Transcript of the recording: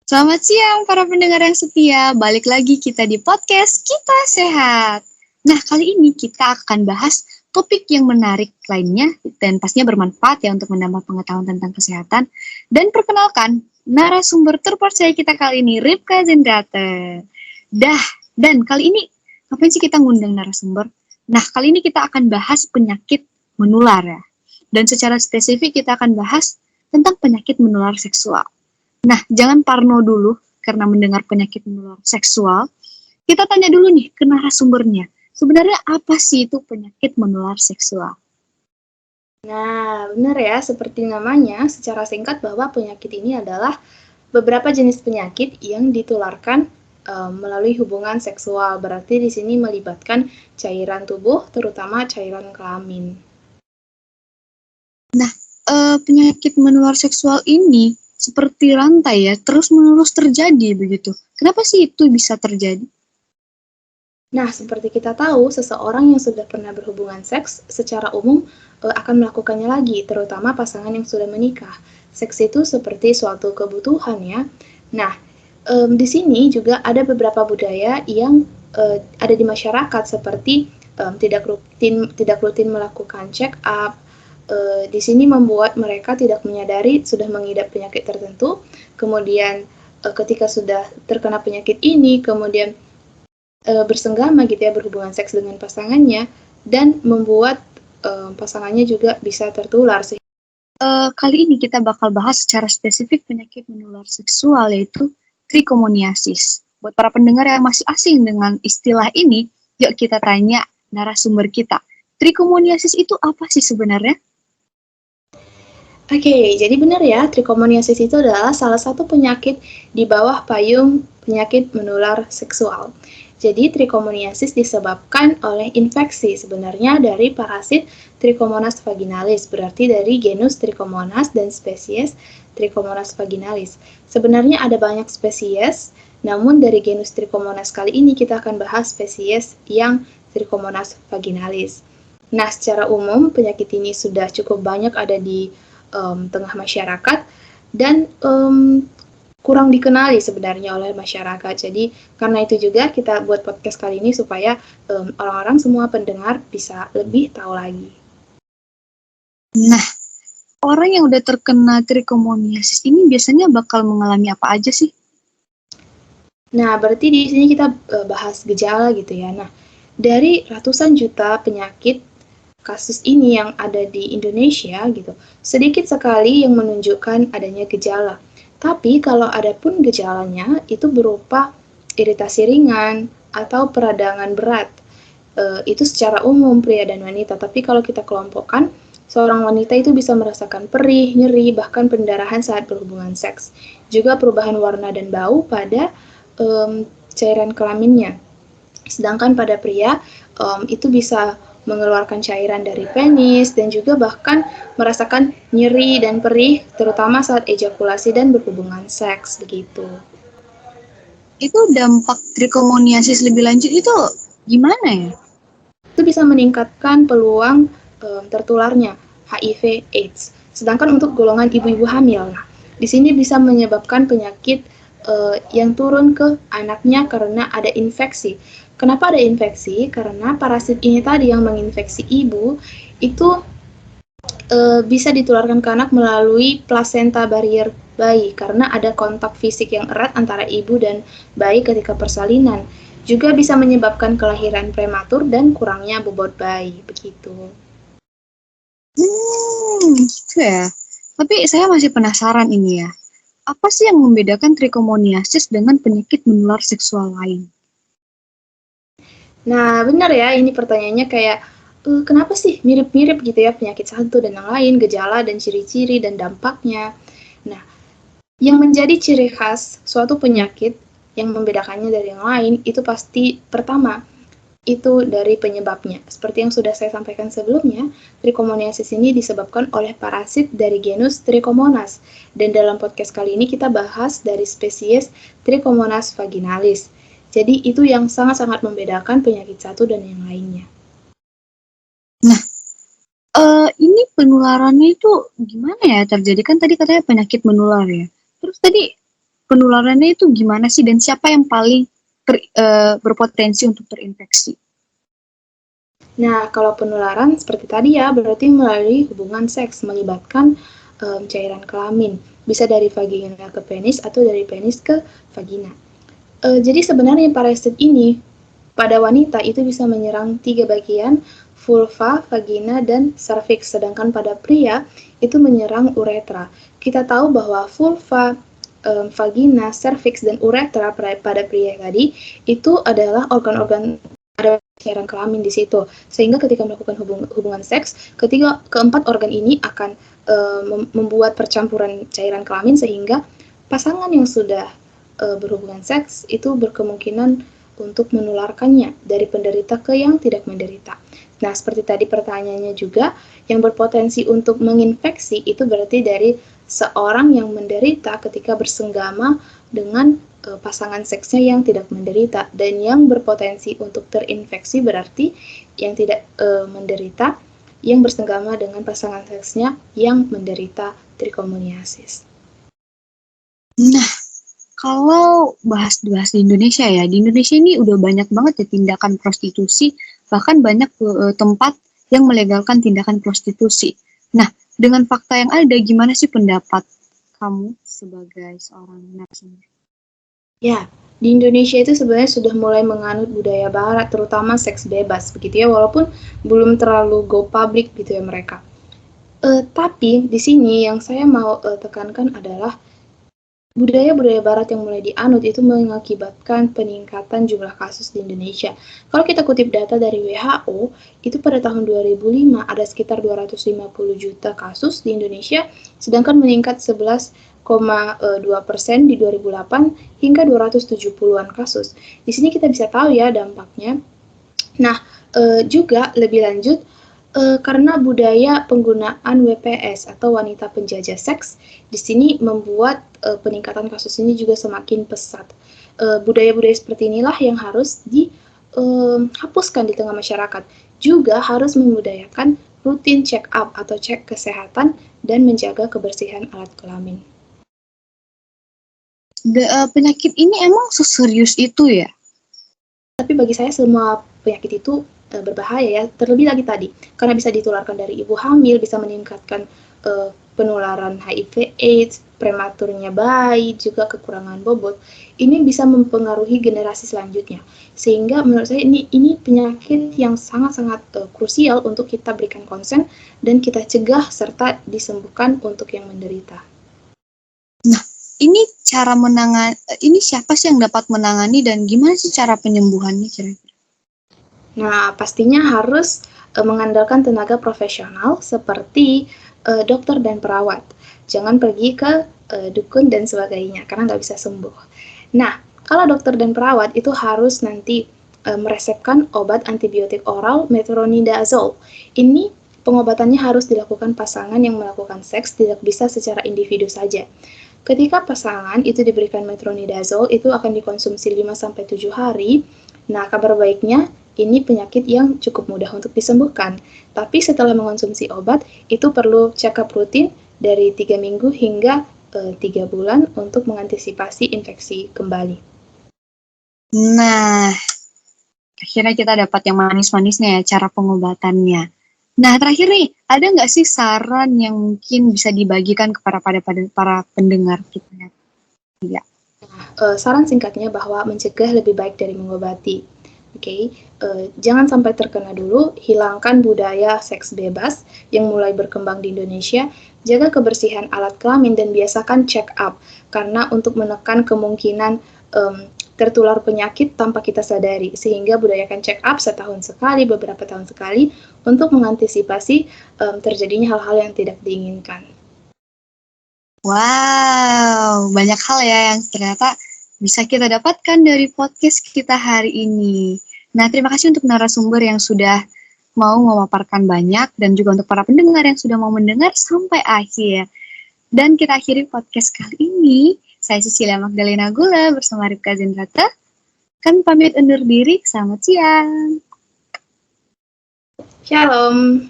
Selamat siang para pendengar yang setia, balik lagi kita di podcast Kita Sehat. Nah, kali ini kita akan bahas topik yang menarik lainnya dan pastinya bermanfaat ya untuk menambah pengetahuan tentang kesehatan. Dan perkenalkan, narasumber terpercaya kita kali ini, Ripka Zendrate. Dan kali ini, ngapain sih kita ngundang narasumber? Nah, kali ini kita akan bahas penyakit menular ya. Dan secara spesifik kita akan bahas tentang penyakit menular seksual. Nah, jangan parno dulu karena mendengar penyakit menular seksual. Kita tanya dulu nih ke narasumbernya. Sebenarnya apa sih itu penyakit menular seksual? Nah, benar ya, seperti namanya, secara singkat bahwa penyakit ini adalah beberapa jenis penyakit yang ditularkan melalui hubungan seksual. Berarti di sini melibatkan cairan tubuh, terutama cairan kelamin. Nah, penyakit menular seksual ini seperti rantai ya, terus-menerus terjadi begitu. Kenapa sih itu bisa terjadi? Nah, seperti kita tahu, seseorang yang sudah pernah berhubungan seks secara umum akan melakukannya lagi, terutama pasangan yang sudah menikah. Seks itu seperti suatu kebutuhan ya. Nah, di sini juga ada beberapa budaya yang ada di masyarakat seperti tidak rutin melakukan check up. Di sini membuat mereka tidak menyadari sudah mengidap penyakit tertentu. Kemudian ketika sudah terkena penyakit ini, kemudian bersenggama gitu ya, berhubungan seks dengan pasangannya dan membuat pasangannya juga bisa tertular. Kali ini kita bakal bahas secara spesifik penyakit menular seksual yaitu trichomoniasis. Buat para pendengar yang masih asing dengan istilah ini, yuk kita tanya narasumber kita. Trichomoniasis itu apa sih sebenarnya? Oke, jadi benar ya, trichomoniasis itu adalah salah satu penyakit di bawah payung penyakit menular seksual. Jadi trichomoniasis disebabkan oleh infeksi sebenarnya dari parasit Trichomonas vaginalis, berarti dari genus Trichomonas dan spesies Trichomonas vaginalis. Sebenarnya ada banyak spesies, namun dari genus Trichomonas kali ini kita akan bahas spesies yang Trichomonas vaginalis. Nah, secara umum penyakit ini sudah cukup banyak ada di tengah masyarakat dan kurang dikenali sebenarnya oleh masyarakat. Jadi karena itu juga kita buat podcast kali ini supaya orang-orang semua pendengar bisa lebih tahu lagi. Nah, orang yang udah terkena trichomoniasis ini biasanya bakal mengalami apa aja sih? Nah, berarti di sini kita bahas gejala gitu ya. Nah, dari ratusan juta penyakit kasus ini yang ada di Indonesia gitu, sedikit sekali yang menunjukkan adanya gejala. Tapi kalau ada pun gejalanya itu berupa iritasi ringan atau peradangan berat. Itu secara umum pria dan wanita. Tapi kalau kita kelompokkan, seorang wanita itu bisa merasakan perih, nyeri, bahkan pendarahan saat berhubungan seks. Juga perubahan warna dan bau pada cairan kelaminnya. Sedangkan pada pria itu bisa mengeluarkan cairan dari penis dan juga bahkan merasakan nyeri dan perih terutama saat ejakulasi dan berhubungan seks begitu. Itu dampak trichomoniasis lebih lanjut itu gimana ya? Itu bisa meningkatkan peluang tertularnya HIV/AIDS. Sedangkan untuk golongan ibu-ibu hamil, nah, di sini bisa menyebabkan penyakit yang turun ke anaknya karena ada infeksi. Kenapa ada infeksi? Karena parasit ini tadi yang menginfeksi ibu itu bisa ditularkan ke anak melalui plasenta barier bayi karena ada kontak fisik yang erat antara ibu dan bayi ketika persalinan. Juga bisa menyebabkan kelahiran prematur dan kurangnya bobot bayi, begitu. Gitu ya. Tapi saya masih penasaran ini ya. Apa sih yang membedakan trichomoniasis dengan penyakit menular seksual lain? Nah, benar ya, ini pertanyaannya kayak, kenapa sih mirip-mirip gitu ya penyakit satu dan yang lain, gejala dan ciri-ciri dan dampaknya. Nah, yang menjadi ciri khas suatu penyakit yang membedakannya dari yang lain itu pasti pertama, itu dari penyebabnya. Seperti yang sudah saya sampaikan sebelumnya, trichomoniasis ini disebabkan oleh parasit dari genus Trichomonas. Dan dalam podcast kali ini kita bahas dari spesies Trichomonas vaginalis. Jadi itu yang sangat-sangat membedakan penyakit satu dan yang lainnya. Nah, ini penularannya itu gimana ya terjadi? Kan tadi katanya penyakit menular ya. Terus tadi penularannya itu gimana sih, dan siapa yang paling berpotensi untuk terinfeksi? Nah, kalau penularan seperti tadi ya, berarti melalui hubungan seks melibatkan cairan kelamin. Bisa dari vagina ke penis atau dari penis ke vagina. Jadi sebenarnya parasit ini pada wanita itu bisa menyerang 3 bagian, vulva, vagina, dan cervix. Sedangkan pada pria itu menyerang uretra. Kita tahu bahwa vulva, vagina, cervix, dan uretra pada pria tadi itu adalah organ-organ, ada cairan kelamin di situ. Sehingga ketika melakukan hubungan seks, keempat organ ini akan membuat percampuran cairan kelamin sehingga pasangan yang sudah berhubungan seks itu berkemungkinan untuk menularkannya dari penderita ke yang tidak menderita. Nah, seperti tadi pertanyaannya juga, yang berpotensi untuk menginfeksi itu berarti dari seorang yang menderita ketika bersenggama dengan pasangan seksnya yang tidak menderita, dan yang berpotensi untuk terinfeksi berarti yang tidak menderita yang bersenggama dengan pasangan seksnya yang menderita trichomoniasis. Nah, kalau bahas di Indonesia ya, di Indonesia ini udah banyak banget ya tindakan prostitusi, bahkan banyak tempat yang melegalkan tindakan prostitusi. Nah, dengan fakta yang ada, gimana sih pendapat kamu sebagai seorang narasumber? Ya, di Indonesia itu sebenarnya sudah mulai menganut budaya barat, terutama seks bebas, begitu ya, walaupun belum terlalu go public gitu ya mereka. Tapi di sini yang saya mau tekankan adalah budaya-budaya barat yang mulai dianut itu mengakibatkan peningkatan jumlah kasus di Indonesia. Kalau kita kutip data dari WHO, itu pada tahun 2005 ada sekitar 250 juta kasus di Indonesia, sedangkan meningkat 11,2% di 2008 hingga 270-an kasus. Di sini kita bisa tahu ya dampaknya. Nah, juga lebih lanjut, karena budaya penggunaan WPS atau wanita penjajah seks di sini membuat peningkatan kasus ini juga semakin pesat. Budaya-budaya seperti inilah yang harus dihapuskan di tengah masyarakat. Juga harus membudayakan rutin check up atau cek kesehatan dan menjaga kebersihan alat kelamin. Penyakit ini emang seserius itu ya? Tapi bagi saya semua penyakit itu berbahaya ya, terlebih lagi tadi, karena bisa ditularkan dari ibu hamil, bisa meningkatkan penularan HIV AIDS, prematurnya bayi, juga kekurangan bobot. Ini bisa mempengaruhi generasi selanjutnya. Sehingga menurut saya ini penyakit yang sangat-sangat krusial untuk kita berikan konsen dan kita cegah serta disembuhkan untuk yang menderita. Nah, ini siapa sih yang dapat menangani dan gimana sih cara penyembuhannya kira-kira? Nah, pastinya harus mengandalkan tenaga profesional seperti dokter dan perawat. Jangan pergi ke dukun dan sebagainya, karena nggak bisa sembuh. Nah, kalau dokter dan perawat itu harus nanti meresepkan obat antibiotik oral metronidazole. Ini pengobatannya harus dilakukan pasangan yang melakukan seks, tidak bisa secara individu saja. Ketika pasangan itu diberikan metronidazole, itu akan dikonsumsi 5-7 hari. Nah, kabar baiknya, ini penyakit yang cukup mudah untuk disembuhkan. Tapi setelah mengonsumsi obat, itu perlu check-up rutin dari 3 minggu hingga 3 bulan untuk mengantisipasi infeksi kembali. Nah, akhirnya kita dapat yang manis-manisnya ya, cara pengobatannya. Nah, terakhir nih, ada nggak sih saran yang mungkin bisa dibagikan kepada para pendengar kita? Ya. Saran singkatnya bahwa mencegah lebih baik dari mengobati. Oke, jangan sampai terkena dulu, hilangkan budaya seks bebas yang mulai berkembang di Indonesia, jaga kebersihan alat kelamin dan biasakan check up, karena untuk menekan kemungkinan tertular penyakit tanpa kita sadari, sehingga budayakan check up setahun sekali, beberapa tahun sekali, untuk mengantisipasi terjadinya hal-hal yang tidak diinginkan. Wow, banyak hal ya yang ternyata bisa kita dapatkan dari podcast kita hari ini. Nah, terima kasih untuk narasumber yang sudah mau memaparkan banyak dan juga untuk para pendengar yang sudah mau mendengar sampai akhir. Dan kita akhiri podcast kali ini. Saya Cecilia Magdalena Gula bersama Ripka Zendrata. Kami pamit undur diri. Selamat siang. Shalom.